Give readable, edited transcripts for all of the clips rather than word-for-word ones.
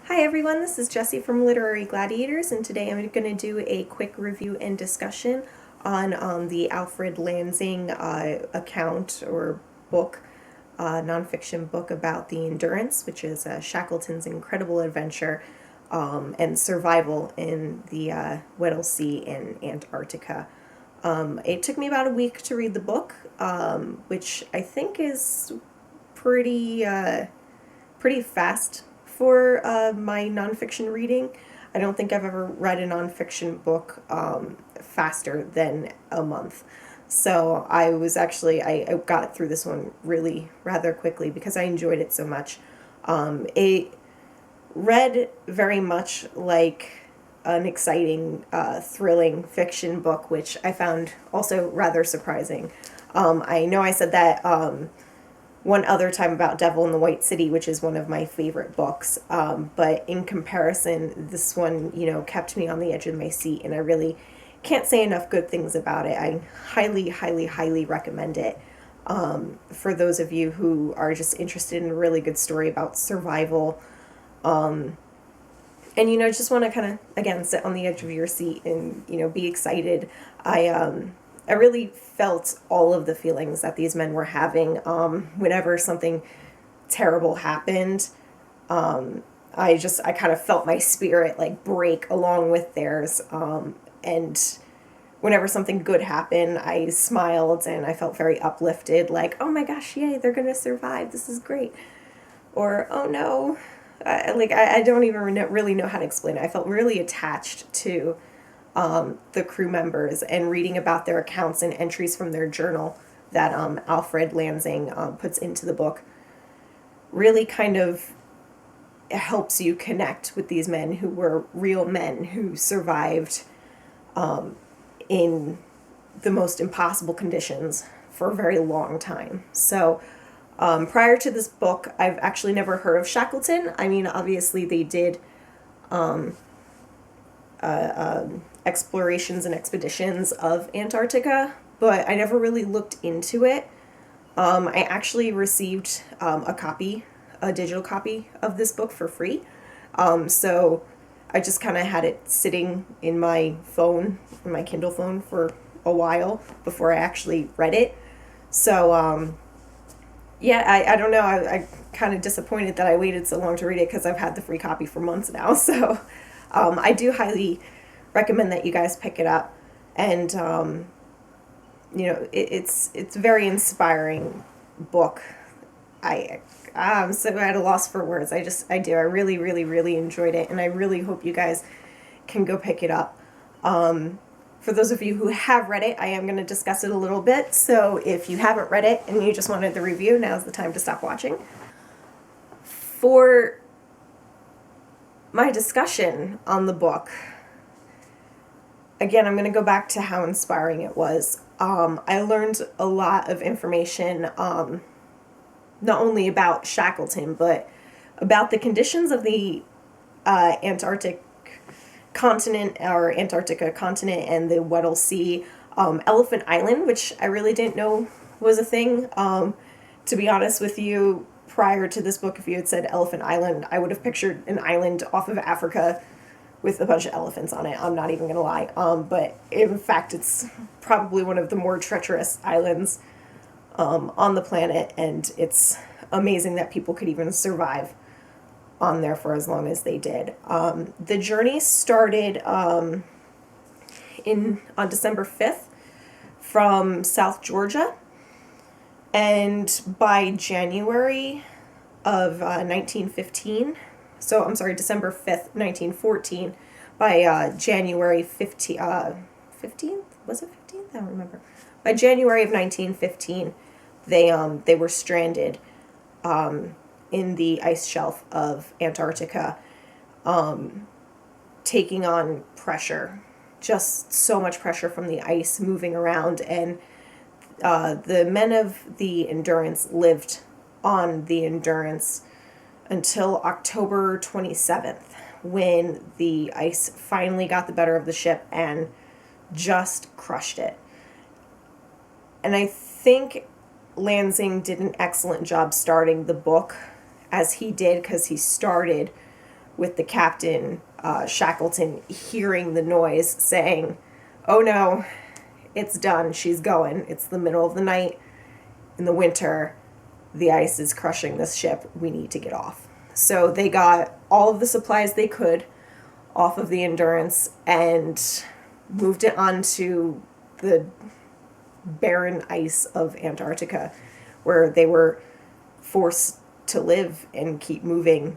Hi everyone, this is Jesi from Literary Gladiators, and today I'm going to do a quick review and discussion on the Alfred Lansing account or book, nonfiction book about the Endurance, which is Shackleton's incredible adventure and survival in the Weddell Sea in Antarctica. It took me about a week to read the book, which I think is pretty fast for my nonfiction reading. I don't think I've ever read a nonfiction book faster than a month. So I got through this one really rather quickly because I enjoyed it so much. It read very much like an exciting, thrilling fiction book, which I found also rather surprising. I know I said that one other time about Devil in the White City, which is one of my favorite books. But in comparison, this one, kept me on the edge of my seat, and I really can't say enough good things about it. I highly, highly, highly recommend it for those of you who are just interested in a really good story about survival. And just want to kind of again sit on the edge of your seat and be excited. I really felt all of the feelings that these men were having whenever something terrible happened. I kind of felt my spirit like break along with theirs. And whenever something good happened, I smiled and I felt very uplifted, like, oh my gosh, yay, they're going to survive. This is great. Or, oh no. I don't even really know how to explain it. I felt really attached to the crew members and reading about their accounts and entries from their journal that Alfred Lansing puts into the book really kind of helps you connect with these men who were real men who survived in the most impossible conditions for a very long time. So prior to this book, I've actually never heard of Shackleton. I mean, obviously they did explorations and expeditions of Antarctica, but I never really looked into it. I actually received a digital copy of this book for free. So I just kind of had it sitting in my Kindle phone for a while before I actually read it. So, yeah, I don't know. I kind of disappointed that I waited so long to read it because I've had the free copy for months now. So I do highly recommend that you guys pick it up. And, it's a very inspiring book. I'm so at a loss for words. I do. I really, really, really enjoyed it. And I really hope you guys can go pick it up. For those of you who have read it, I am going to discuss it a little bit. So if you haven't read it and you just wanted the review, now's the time to stop watching. For my discussion on the book, again, I'm going to go back to how inspiring it was. I learned a lot of information, not only about Shackleton, but about the conditions of the Antarctic continent or Antarctica continent and the Weddell Sea, Elephant Island, which I really didn't know was a thing. To be honest with you, prior to this book, if you had said Elephant Island, I would have pictured an island off of Africa with a bunch of elephants on it. I'm not even going to lie. But in fact, it's probably one of the more treacherous islands on the planet, and it's amazing that people could even survive on there for as long as they did. The journey started on December 5th from South Georgia, and by January of 1915, so I'm sorry, December 5th, 1914, by January 15th, was it 15th? I don't remember. By January of 1915, they were stranded in the ice shelf of Antarctica, taking on pressure, just so much pressure from the ice moving around. And the men of the Endurance lived on the Endurance until October 27th, when the ice finally got the better of the ship and just crushed it. And I think Lansing did an excellent job starting the book as he did, because he started with the captain, Shackleton, hearing the noise saying, "Oh no, it's done. She's going. It's the middle of the night in the winter. The ice is crushing this ship. We need to get off." So they got all of the supplies they could off of the Endurance and moved it onto the barren ice of Antarctica, where they were forced to live and keep moving,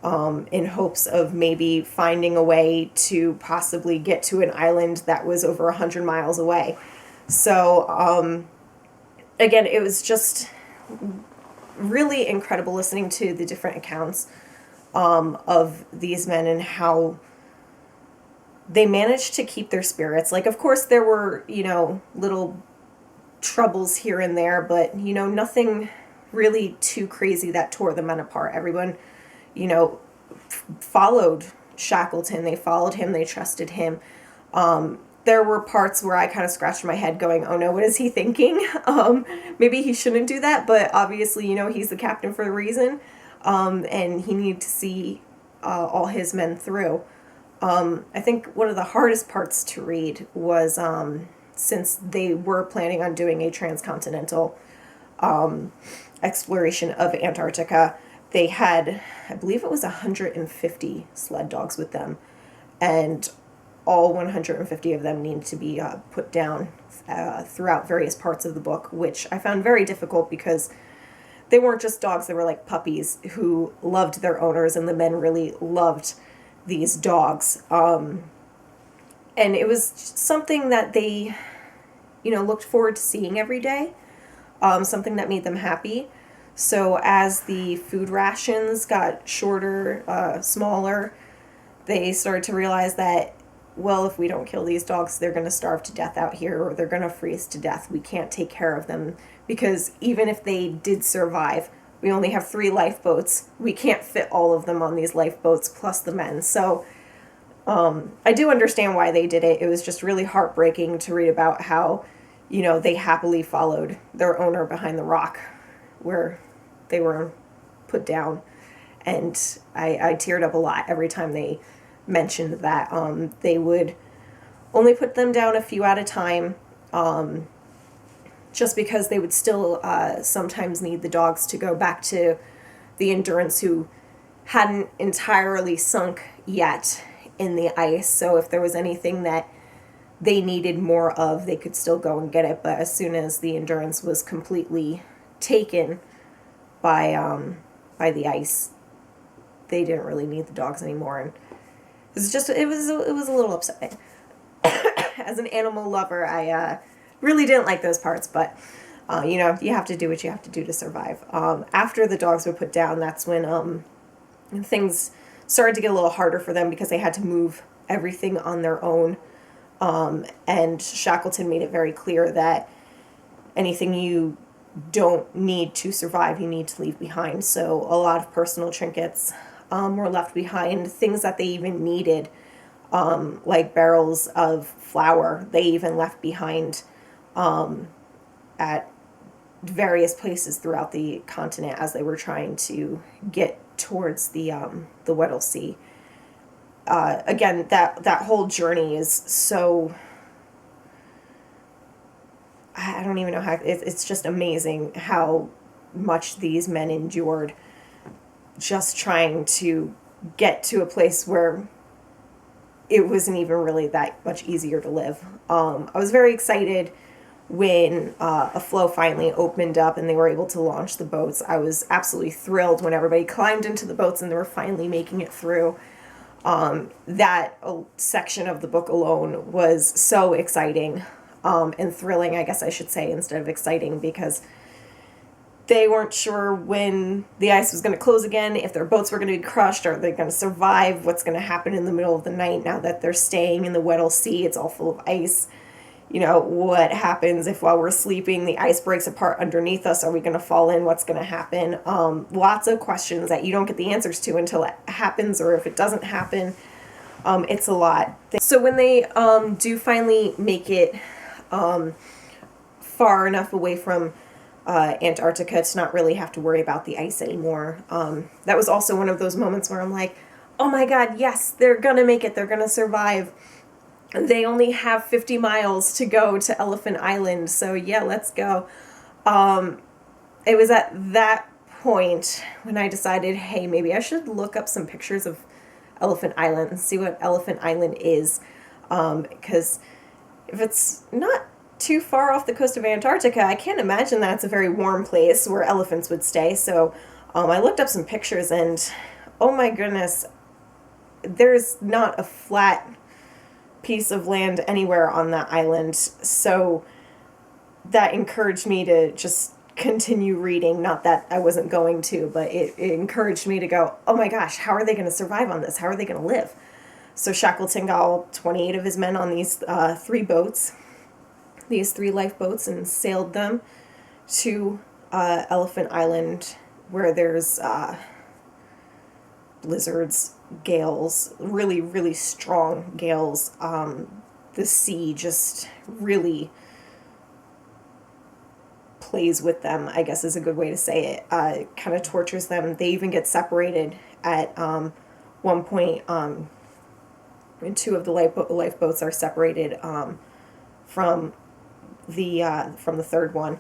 in hopes of maybe finding a way to possibly get to an island that was over 100 miles away. So, again, it was just really incredible listening to the different accounts of these men and how they managed to keep their spirits. Like, of course, there were, little troubles here and there, but, nothing really too crazy that tore the men apart. Everyone, followed Shackleton. They followed him. They trusted him. There were parts where I kind of scratched my head going, oh no, what is he thinking? Maybe he shouldn't do that, but obviously, he's the captain for a reason. And he needed to see all his men through. I think one of the hardest parts to read was, since they were planning on doing a transcontinental exploration of Antarctica, they had, I believe it was 150 sled dogs with them, and all 150 of them needed to be put down throughout various parts of the book, which I found very difficult because they weren't just dogs, they were like puppies who loved their owners, and the men really loved these dogs. And it was something that they, looked forward to seeing every day, something that made them happy. So as the food rations got shorter, smaller, they started to realize that, well, if we don't kill these dogs, they're going to starve to death out here, or they're going to freeze to death. We can't take care of them, because even if they did survive, we only have 3 lifeboats. We can't fit all of them on these lifeboats, plus the men. So I do understand why they did it. It was just really heartbreaking to read about how, they happily followed their owner behind the rock where they were put down. And I teared up a lot every time they mentioned that. They would only put them down a few at a time, just because they would still sometimes need the dogs to go back to the Endurance, who hadn't entirely sunk yet in the ice. So if there was anything that they needed more of, they could still go and get it. But as soon as the Endurance was completely taken by the ice, they didn't really need the dogs anymore. And it was a little upsetting. As an animal lover, I really didn't like those parts, but you have to do what you have to do to survive. After the dogs were put down, that's when things started to get a little harder for them, because they had to move everything on their own. And Shackleton made it very clear that anything you don't need to survive, you need to leave behind. So a lot of personal trinkets were left behind, things that they even needed, like barrels of flour, they even left behind at various places throughout the continent as they were trying to get towards the Weddell Sea. Again, that whole journey is so, I don't even know how, it's just amazing how much these men endured just trying to get to a place where it wasn't even really that much easier to live. I was very excited when a floe finally opened up and they were able to launch the boats. I was absolutely thrilled when everybody climbed into the boats and they were finally making it through. That section of the book alone was so exciting, and thrilling, I guess I should say, instead of exciting, because they weren't sure when the ice was going to close again, if their boats were going to be crushed, are they going to survive, what's going to happen in the middle of the night now that they're staying in the Weddell Sea, it's all full of ice. What happens if while we're sleeping the ice breaks apart underneath us? Are we going to fall in? What's going to happen? Lots of questions that you don't get the answers to until it happens, or if it doesn't happen. It's a lot. So when they do finally make it far enough away from Antarctica to not really have to worry about the ice anymore, that was also one of those moments where I'm like, oh my God, yes, they're gonna make it. They're gonna survive. They only have 50 miles to go to Elephant Island, so yeah, let's go. It was at that point when I decided, hey, maybe I should look up some pictures of Elephant Island and see what Elephant Island is. Because if it's not too far off the coast of Antarctica, I can't imagine that it's a very warm place where elephants would stay. So I looked up some pictures, and oh my goodness, there's not a flat piece of land anywhere on that island. So that encouraged me to just continue reading. Not that I wasn't going to, but it encouraged me to go, oh my gosh, how are they going to survive on this? How are they going to live? So Shackleton got all 28 of his men on these 3 boats, these 3 lifeboats, and sailed them to Elephant Island, where there's blizzards, gales, really, really strong gales. The sea just really plays with them, I guess is a good way to say it. Kind of tortures them. They even get separated at one point. And 2 of the lifeboats are separated from the 3rd one,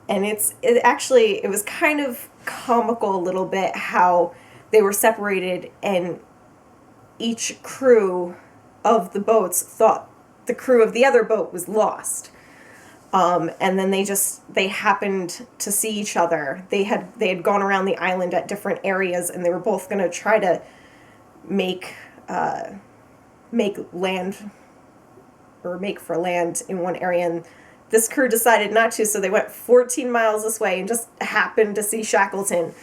and it was kind of comical a little bit how they were separated, and each crew of the boats thought the crew of the other boat was lost. And then they happened to see each other. They had gone around the island at different areas, and they were both going to try to make land, or make for land in one area, and this crew decided not to, so they went 14 miles this way and just happened to see Shackleton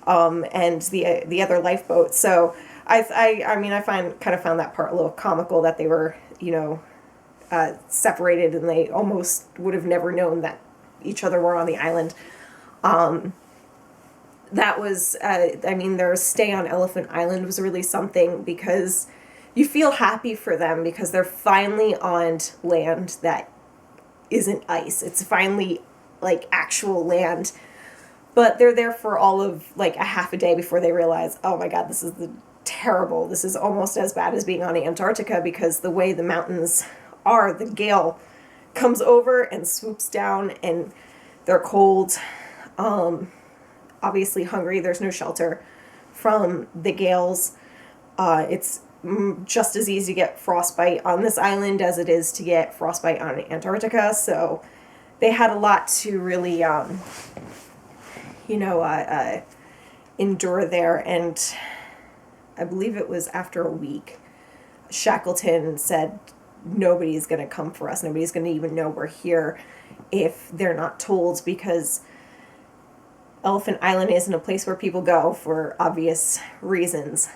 and the other lifeboat. So I found that part a little comical, that they were, separated, and they almost would have never known that each other were on the island. That was, their stay on Elephant Island was really something, because you feel happy for them, because they're finally on land that isn't ice. It's finally like actual land. But they're there for all of like a half a day before they realize, oh my God, this is terrible. This is almost as bad as being on Antarctica, because the way the mountains are, the gale comes over and swoops down, and they're cold, obviously hungry. There's no shelter from the gales. It's just as easy to get frostbite on this island as it is to get frostbite on Antarctica. So they had a lot to really, endure there. And I believe it was after a week, Shackleton said, nobody's going to come for us. Nobody's going to even know we're here if they're not told, because Elephant Island isn't a place where people go for obvious reasons.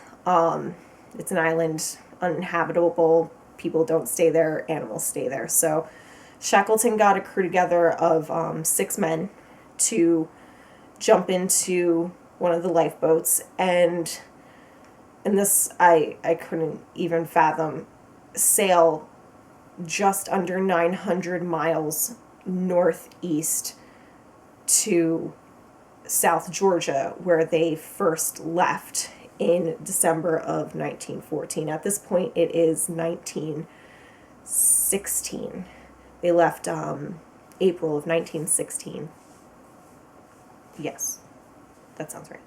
It's an island, uninhabitable. People don't stay there. Animals stay there. So Shackleton got a crew together of 6 men to jump into one of the lifeboats, and this I couldn't even fathom, sail just under 900 miles northeast to South Georgia, where they first left in December of 1914. At this point, it is 1916. They left April of 1916. Yes, that sounds right.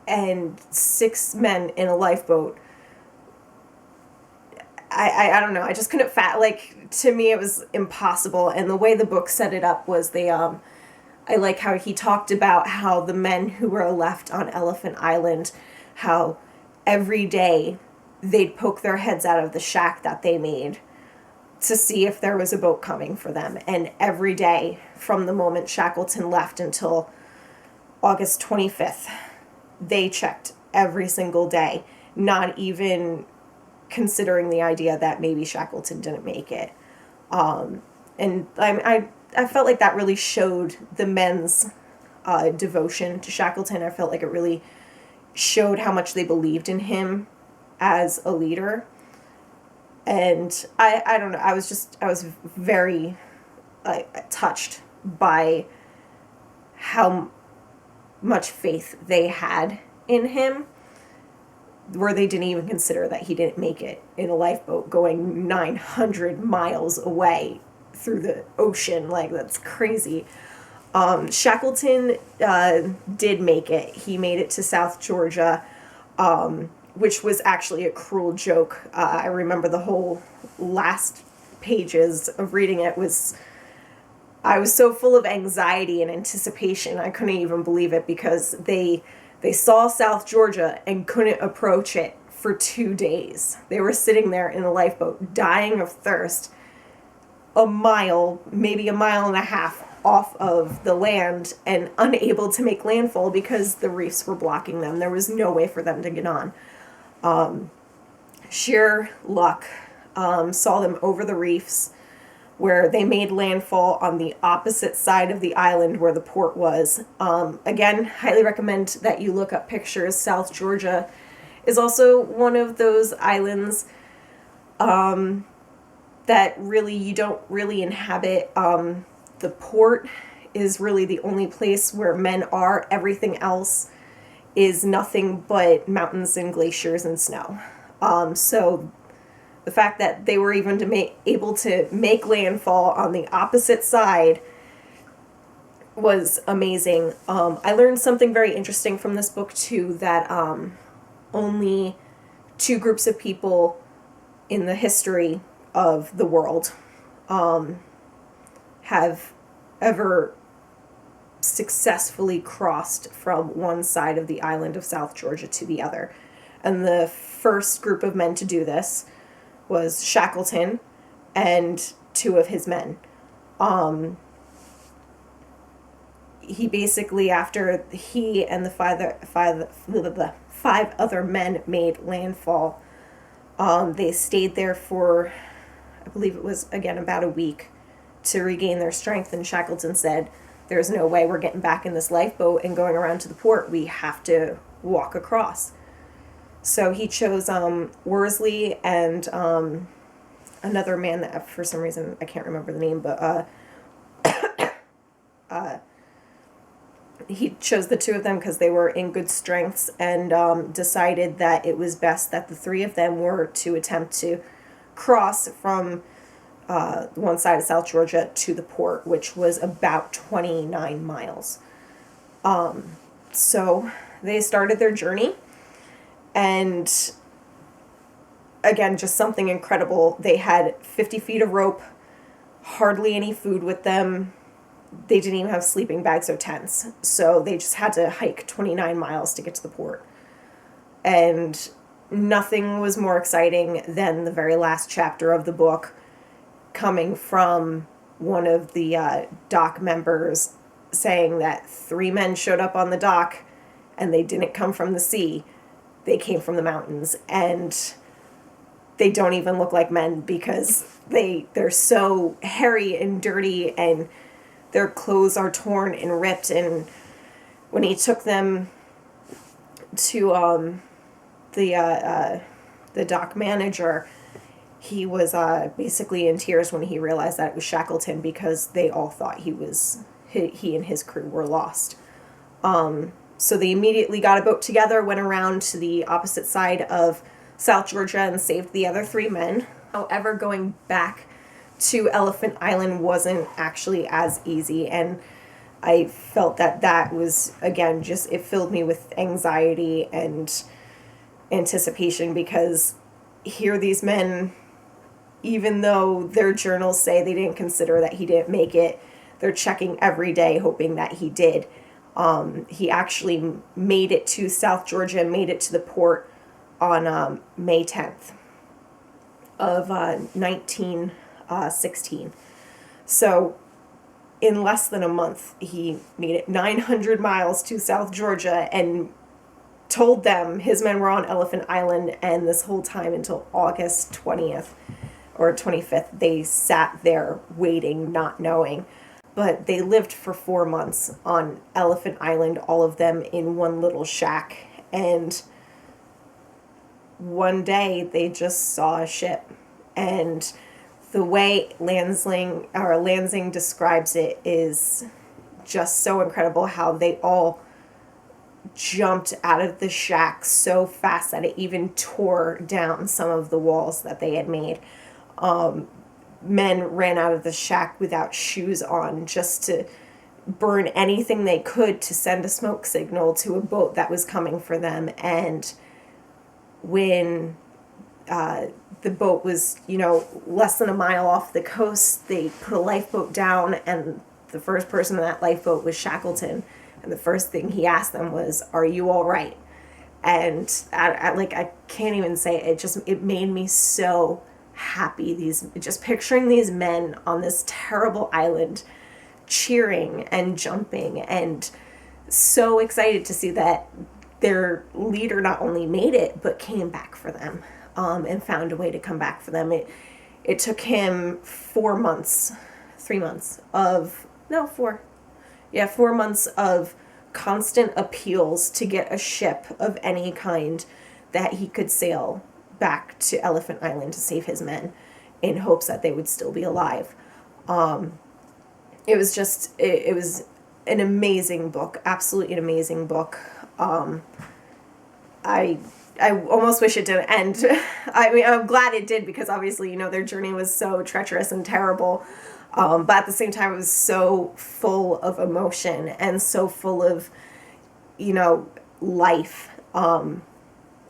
And 6 men in a lifeboat. I don't know. I just couldn't to me it was impossible. And the way the book set it up was I like how he talked about how the men who were left on Elephant Island, how every day they'd poke their heads out of the shack that they made to see if there was a boat coming for them. And every day from the moment Shackleton left until August 25th, they checked every single day, not even considering the idea that maybe Shackleton didn't make it. And I felt like that really showed the men's devotion to Shackleton. I felt like it really showed how much they believed in him as a leader. And I don't know, I was very touched by how much faith they had in him, where they didn't even consider that he didn't make it in a lifeboat going 900 miles away through the ocean. Like, that's crazy. Shackleton did make it. He made it to South Georgia, which was actually a cruel joke. I remember the whole last pages of reading it I was so full of anxiety and anticipation, I couldn't even believe it, because they saw South Georgia and couldn't approach it for 2 days. They were sitting there in a lifeboat, dying of thirst, a mile, maybe a mile and a half off of the land, and unable to make landfall because the reefs were blocking them. There was no way for them to get on. Sheer luck saw them over the reefs, where they made landfall on the opposite side of the island where the port was. Again, highly recommend that you look up pictures. South Georgia is also one of those islands that really you don't really inhabit. The port is really the only place where men are. Everything else is nothing but mountains and glaciers and snow. So the fact that they were even able to make landfall on the opposite side was amazing. I learned something very interesting from this book too, that only 2 groups of people in the history of the world have ever successfully crossed from one side of the island of South Georgia to the other. And the first group of men to do this was Shackleton and 2 of his men. He basically, after he and the five other men made landfall, they stayed there for, I believe it was, again, about a week to regain their strength. And Shackleton said, there's no way we're getting back in this lifeboat and going around to the port. We have to walk across. So he chose Worsley and another man that for some reason I can't remember the name, but he chose the 2 of them because they were in good strengths, and decided that it was best that the 3 of them were to attempt to cross from one side of South Georgia to the port, which was about 29 miles. So they started their journey. And again, just something incredible. They had 50 feet of rope, hardly any food with them. They didn't even have sleeping bags or tents. So they just had to hike 29 miles to get to the port. And nothing was more exciting than the very last chapter of the book, coming from one of the dock members saying that 3 men showed up on the dock and they didn't come from the sea. They came from the mountains, and they don't even look like men because they're so hairy and dirty, and their clothes are torn and ripped. And when he took them to the dock manager, he was basically in tears when he realized that it was Shackleton, because they all thought he and his crew were lost. So they immediately got a boat together, went around to the opposite side of South Georgia and saved the other 3 men. However, going back to Elephant Island wasn't actually as easy, and I felt that was, again, just, it filled me with anxiety and anticipation, because here these men, even though their journals say they didn't consider that he didn't make it, they're checking every day hoping that he did. He actually made it to South Georgia and made it to the port on May 10th of 1916. So in less than a month, he made it 900 miles to South Georgia and told them his men were on Elephant Island. And this whole time until August 20th or 25th, they sat there waiting, not knowing. But they lived for 4 months on Elephant Island, all of them in one little shack. And one day they just saw a ship. And the way Lansing describes it is just so incredible, how they all jumped out of the shack so fast that it even tore down some of the walls that they had made. Men ran out of the shack without shoes on just to burn anything they could to send a smoke signal to a boat that was coming for them. And when the boat was, less than a mile off the coast, they put a lifeboat down, and the first person in that lifeboat was Shackleton. And the first thing he asked them was, "Are you all right?" And I can't even say it. It made me so happy. Just picturing these men on this terrible island, cheering and jumping, and so excited to see that their leader not only made it but came back for them, and found a way to come back for them. It took him 4 months, 4 months of constant appeals to get a ship of any kind that he could sail back to Elephant Island to save his men, in hopes that they would still be alive. It was an amazing book, absolutely an amazing book. I almost wish it didn't end. I mean, I'm glad it did, because obviously, their journey was so treacherous and terrible. But at the same time, it was so full of emotion and so full of, life.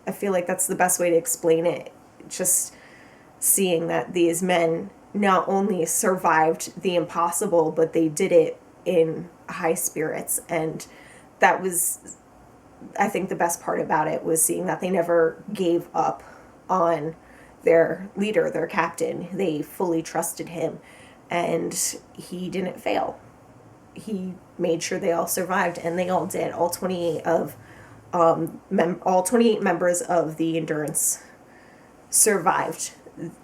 I feel like that's the best way to explain it. Just seeing that these men not only survived the impossible, but they did it in high spirits. And that was, I think, the best part about it, was seeing that they never gave up on their leader, their captain. They fully trusted him, and he didn't fail. He made sure they all survived, and they all did. All 28 members of the Endurance survived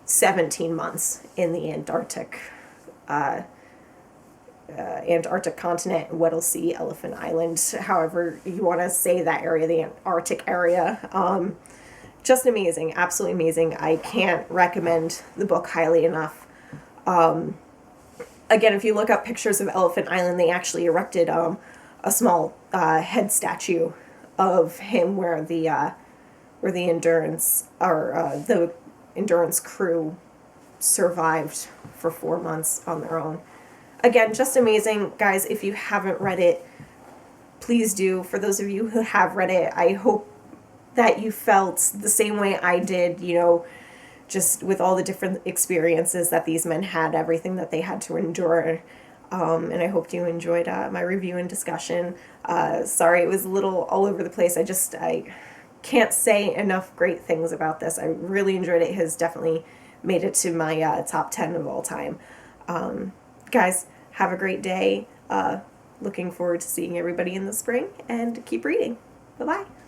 17 months in the Antarctic continent, Weddell Sea, Elephant Island, however you want to say that area, the Antarctic area. Just amazing, absolutely amazing. I can't recommend the book highly enough. Again, if you look up pictures of Elephant Island, they actually erected a small head statue of him where the Endurance the Endurance crew survived for 4 months on their own. Again, just amazing. Guys, if you haven't read it, please do. For those of you who have read it, I hope that you felt the same way I did, just with all the different experiences that these men had, everything that they had to endure. And I hope you enjoyed my review and discussion. Sorry, it was a little all over the place. I can't say enough great things about this. I really enjoyed it. It has definitely made it to my top 10 of all time. Guys, have a great day. Looking forward to seeing everybody in the spring, and keep reading. Bye-bye.